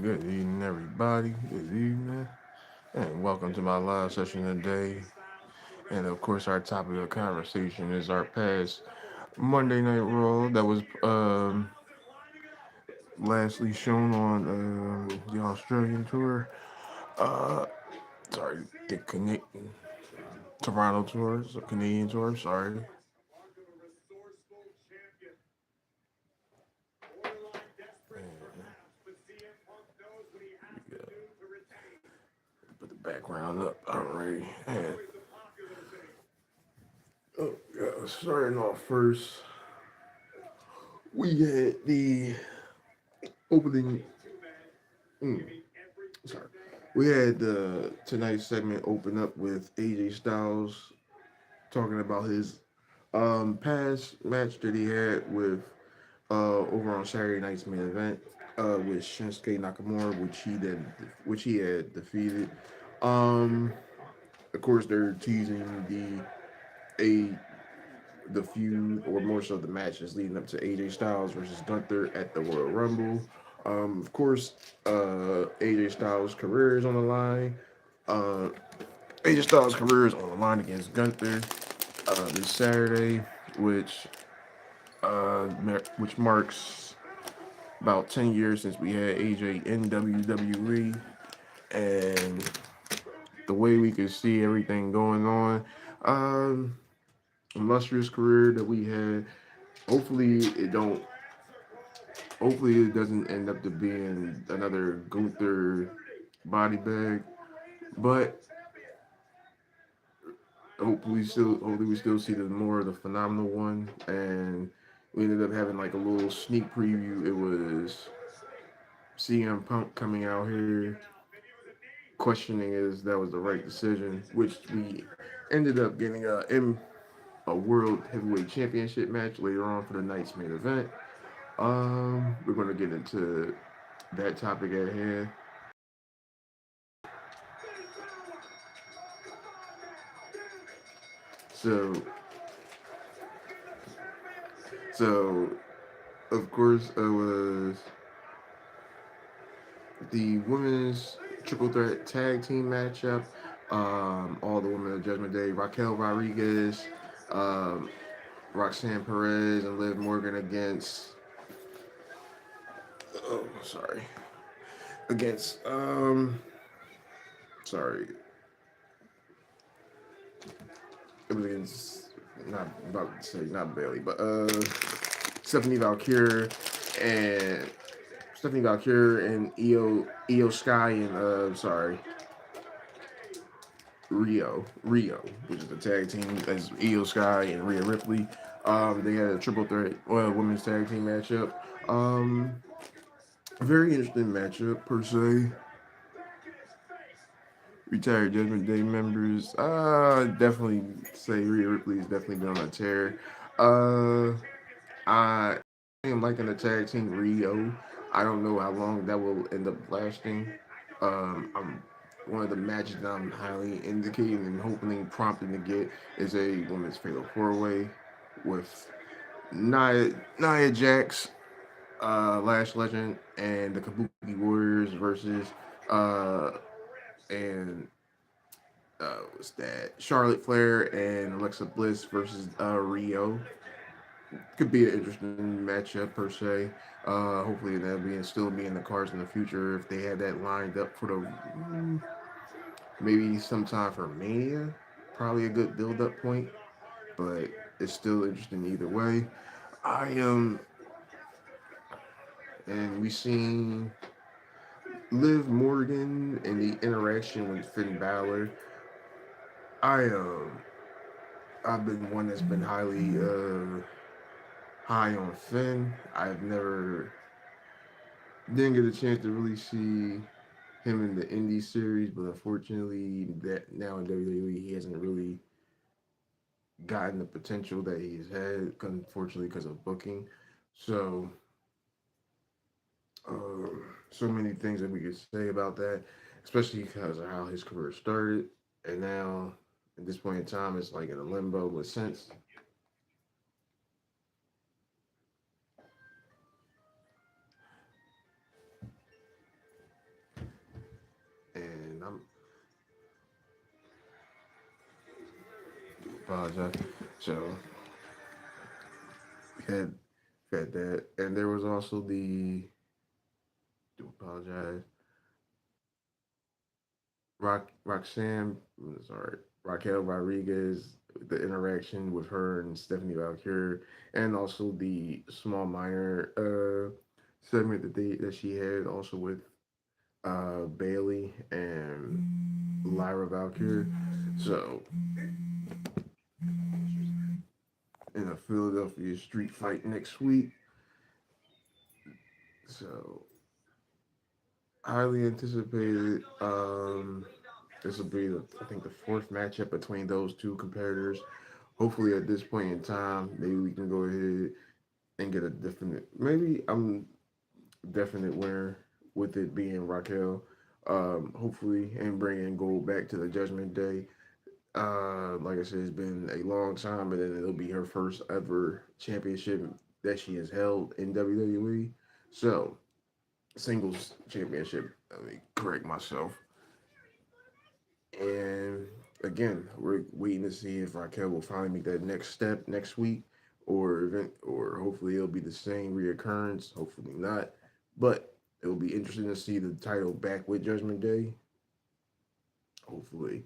Good evening, everybody. Good evening, and welcome to my live session today. And of course, our topic of conversation is our past Monday Night Raw that was lastly shown on the Australian tour. Uh, sorry, the Toronto tour, so Canadian tour. Sorry. Yeah, put the background up already. And, starting off first, we had the opening. mm, Sorry. We had tonight's segment open up with AJ Styles talking about his past match that he had with over on Saturday night's main event with Shinsuke Nakamura, which he had defeated. Um, of course, they're teasing a the feud, or more so the matches leading up to AJ Styles versus Gunther at the Royal Rumble. Of course, AJ Styles' career is on the line. Uh, AJ Styles' career is on the line against Gunther this Saturday, which marks about 10 years since we had AJ in WWE, and the way we could see everything going on. Um, illustrious career that we had. Hopefully it don't. Hopefully it doesn't end up to being another Gunther body bag, but hopefully we still see the more of the phenomenal one. And we ended up having like a little sneak preview. It was CM Punk coming out here questioning is that was the right decision, which we ended up getting a world heavyweight championship match later on for the night's main event. We're gonna get into that topic at hand. So, so of course, it was the women's triple threat tag team matchup. All the women of Judgment Day: Raquel Rodriguez, um, Roxanne Perez, and Liv Morgan against. Oh, sorry. Against sorry, it was against, not about to say not Bailey, but Stephanie Valkyrie and Stephanie Valkyrie and Io Sky and Rio, which is the tag team as Io Sky and Rhea Ripley. They had a triple threat women's tag team matchup. Um, very interesting matchup per se. Retired Judgment Day members. Definitely say Rhea Ripley has definitely been on a tear. Uh, I am liking the tag team Rio. I don't know how long that will end up lasting. I'm one of the matches that I'm highly indicating and hoping, prompting to get is a women's fatal four way with Nia Jax, Lash Legend, and the Kabuki Warriors versus uh and what's that? Charlotte Flair and Alexa Bliss versus Rio. Could be an interesting matchup per se. Hopefully that'll be still be in the cards in the future if they had that lined up for the maybe sometime for Mania. Probably a good build up point, but it's still interesting either way. I and we seen Liv Morgan and the interaction with Finn Balor. I I've been one that's been highly high on Finn. I've never didn't get a chance to really see him in the indie series, but unfortunately, that now in WWE he hasn't really gotten the potential that he's had. Unfortunately, because of booking. So, so many things that we could say about that, especially because of how his career started, and now at this point in time, it's like in a limbo with sense. apologize. So we had that, and there was also the do apologize. Roxanne, sorry, Raquel Rodriguez, the interaction with her and Stephanie Valkyrie, and also the small minor segment that she had also with Bailey and Lyra Valkyrie. So in a Philadelphia street fight next week. So highly anticipated. This will be, I think, the fourth matchup between those two competitors. Hopefully, at this point in time, maybe we can go ahead and get a definite, maybe I'm definite winner with it being Raquel. Hopefully, and bringing gold back to the Judgment Day. Like I said, it's been a long time, and then it'll be her first ever championship that she has held in WWE. So, singles championship. Let me correct myself. And again, we're waiting to see if Raquel will finally make that next step next week, or hopefully it'll be the same reoccurrence. Hopefully not, but it will be interesting to see the title back with Judgment Day. Hopefully.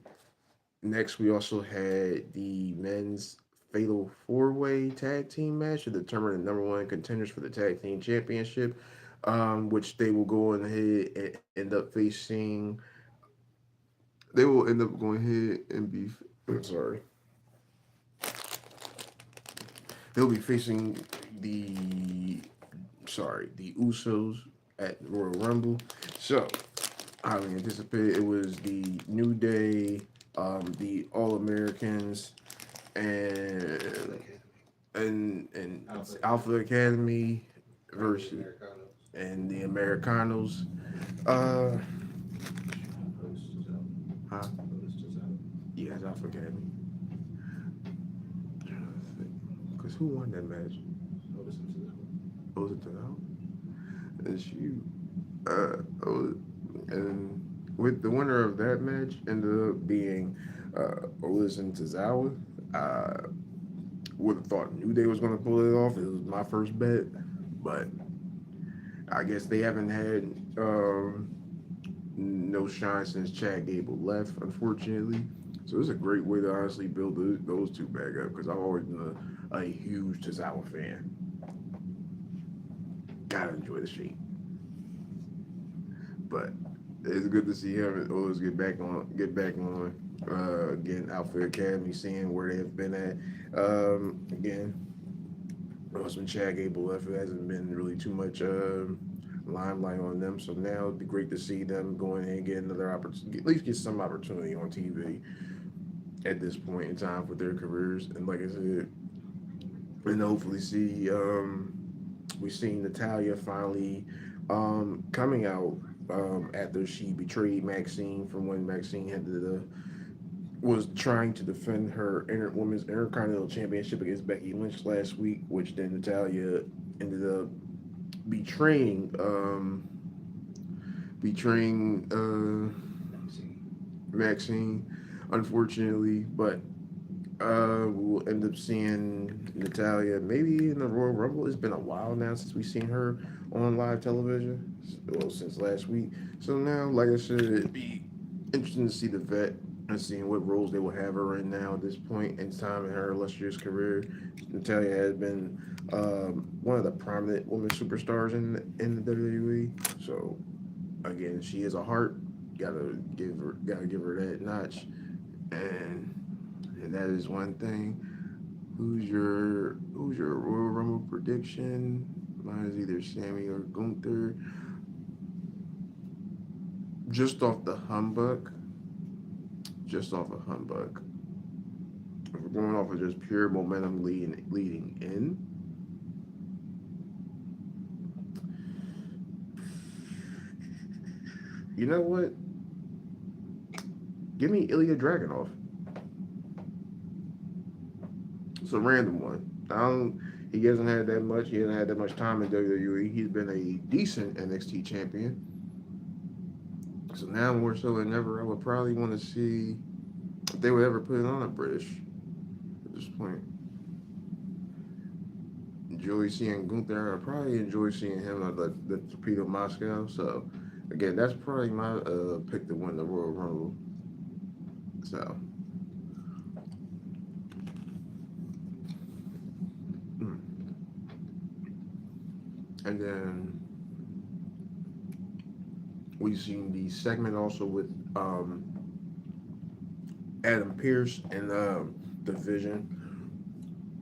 Next, we also had the men's fatal four-way tag team match to determine the number one contenders for the tag team championship, which they will go ahead and end up facing. They will end up going ahead and be. I'm sorry. They'll be facing the the Usos at Royal Rumble. So highly anticipated. It was the New Day, the All Americans, and and Alpha Academy versus and the Americanos. Uh, huh? Yeah, it's Alpha Academy. Because who won that match? Was it Tanel? It's you. Oh, and with the winner of that match ended up being Olis and Tozawa. I would have thought New Day was going to pull it off. It was my first bet, but I guess they haven't had no shine since Chad Gable left, unfortunately. So it's a great way to honestly build those two back up because I've always been a huge Tozawa fan. Gotta enjoy the stream, but it's good to see him and Otis get back on. Again, Alpha Academy, seeing where they have been at. Again, when Chad Gable left, it hasn't been really too much limelight on them. So now it'd be great to see them going and get another opportunity, at least get some opportunity on TV at this point in time for their careers. And like I said, and hopefully see we've seen Natalia finally coming out after she betrayed Maxine from when Maxine had the was trying to defend her women's Intercontinental Championship against Becky Lynch last week, which then Natalia ended up betraying betraying Maxine, unfortunately. But we'll end up seeing Natalia maybe in the Royal Rumble. It's been a while now since we've seen her on live television. Well, since last week. So now, like I said, it'd be interesting to see the vet and seeing what roles they will have her in now at this point in time in her illustrious career. Natalia has been one of the prominent women superstars in the WWE. So again, she is a heart. Gotta give her that notch, and that is one thing. Who's your Royal Rumble prediction? Mine is either Sammy or Gunther. Just off the humbug. Just off of humbug. If we're going off of just pure momentum leading in, you know what? Give me Ilya Dragunov. It's a random one. I don't. He hasn't had that much. He hasn't had that much time in WWE. He's been a decent NXT champion. So now more so than ever, I would probably want to see if they would ever put it on a British. this point. Enjoy seeing Gunther. I probably enjoy seeing him at the Torpedo Moscow. So, again, that's probably my pick to win the Royal Rumble. So, mm. And then we've seen the segment also with Adam Pierce and Division.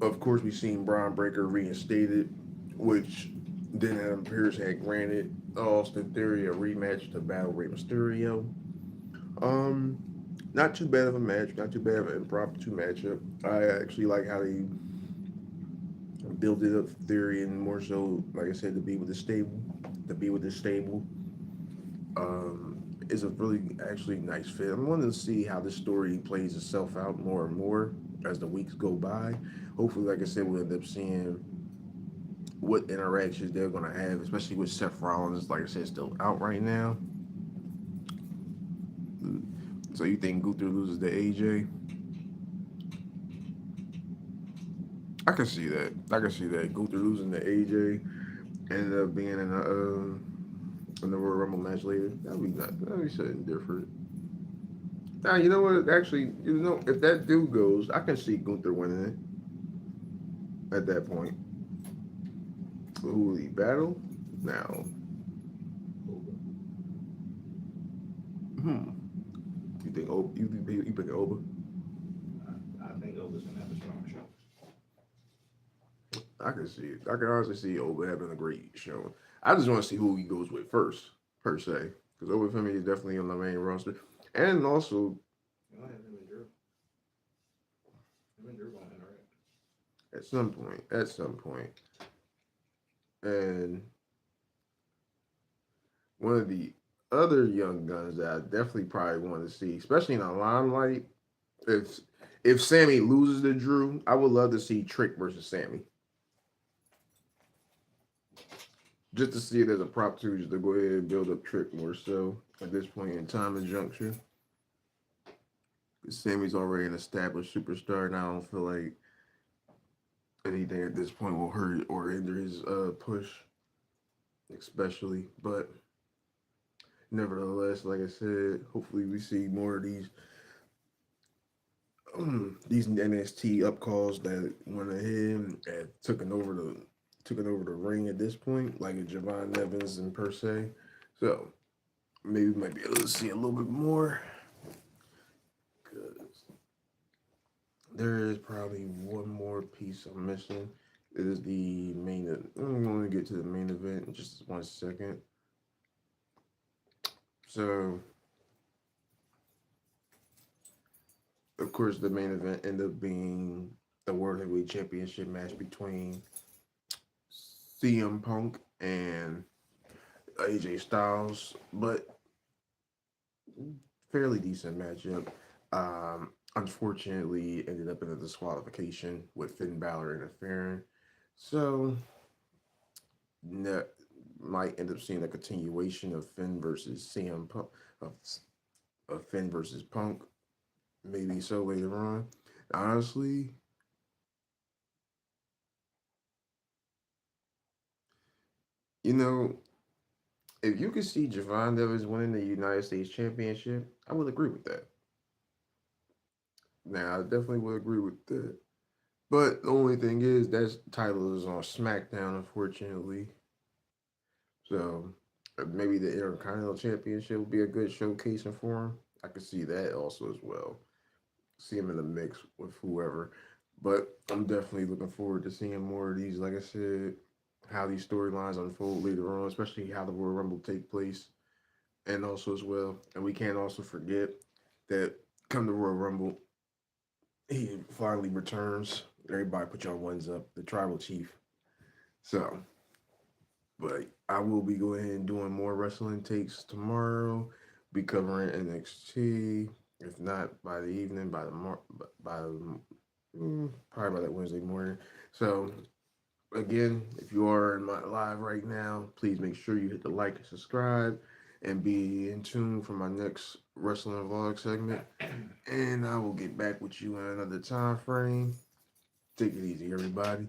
Of course, we've seen Braun Breaker reinstated, which then Adam Pierce had granted Austin Theory a rematch to battle Rey Mysterio. Um, Not too bad of a match, not too bad of an impromptu matchup. I actually like how they build it up Theory and more so, like I said, to be with the stable, to be with the stable. Is a really actually nice fit. I'm wanting to see how this story plays itself out more and more as the weeks go by. Hopefully, like I said, we'll end up seeing what interactions they're going to have, especially with Seth Rollins, like I said, still out right now. So you think Gunther loses to AJ? I can see that. I can see that. Gunther losing to AJ ended up being in the Royal Rumble match later. That'd be something different. Now you know what? Actually, if that dude goes, I can see Gunther winning it at that point. Who will he battle? Now, hmm. You pick Oba? I think Oga's gonna have a strong show. I can see it. I can honestly see Oba having a great show. I just want to see who he goes with first, per se, because Oba for me is definitely on the main roster, and also You know, him and Drew. Him and Drew gonna interact. at some point, and one of the other young guns that I definitely probably want to see, especially in the limelight, if if Sammy loses to Drew, I would love to see Trick versus Sammy. Just to see it as a prop too, just to go ahead and build up Trick more so at this point in time and juncture. Sammy's already an established superstar, and I don't feel like anything at this point will hurt or hinder his push, especially. But nevertheless, like I said, hopefully we see more of these NXT up calls that went ahead and took it over the ring at this point, like a Javon Evans and per se. So maybe we might be able to see a little bit more. Because there is probably one more piece I'm missing. It is the main. I'm going to get to the main event in just 1 second. So, of course, the main event ended up being the World Heavyweight Championship match between CM Punk and AJ Styles, but fairly decent matchup. Unfortunately, ended up in a disqualification with Finn Balor interfering. So, ne- might end up seeing a continuation of Finn versus CM Punk, of, of Finn versus Punk, maybe so later on. Honestly, you know, if you could see Javon Evans winning the United States Championship, I would agree with that. Now, I definitely would agree with that. But the only thing is, that title is on SmackDown, unfortunately. So maybe the Intercontinental Championship would be a good showcasing for him. I could see that also as well. See him in the mix with whoever. But I'm definitely looking forward to seeing more of these. Like I said, how these storylines unfold later on, especially how the Royal Rumble take place, and also as well. And we can't also forget that come the Royal Rumble, he finally returns. Everybody put your ones up. The Tribal Chief. So, but I will be going ahead and doing more wrestling takes tomorrow. Be covering NXT. If not by the evening, by probably by that Wednesday morning. So again, if you are in my live right now, please make sure you hit the like and subscribe, and be in tune for my next wrestling vlog segment. And I will get back with you in another time frame. Take it easy, everybody.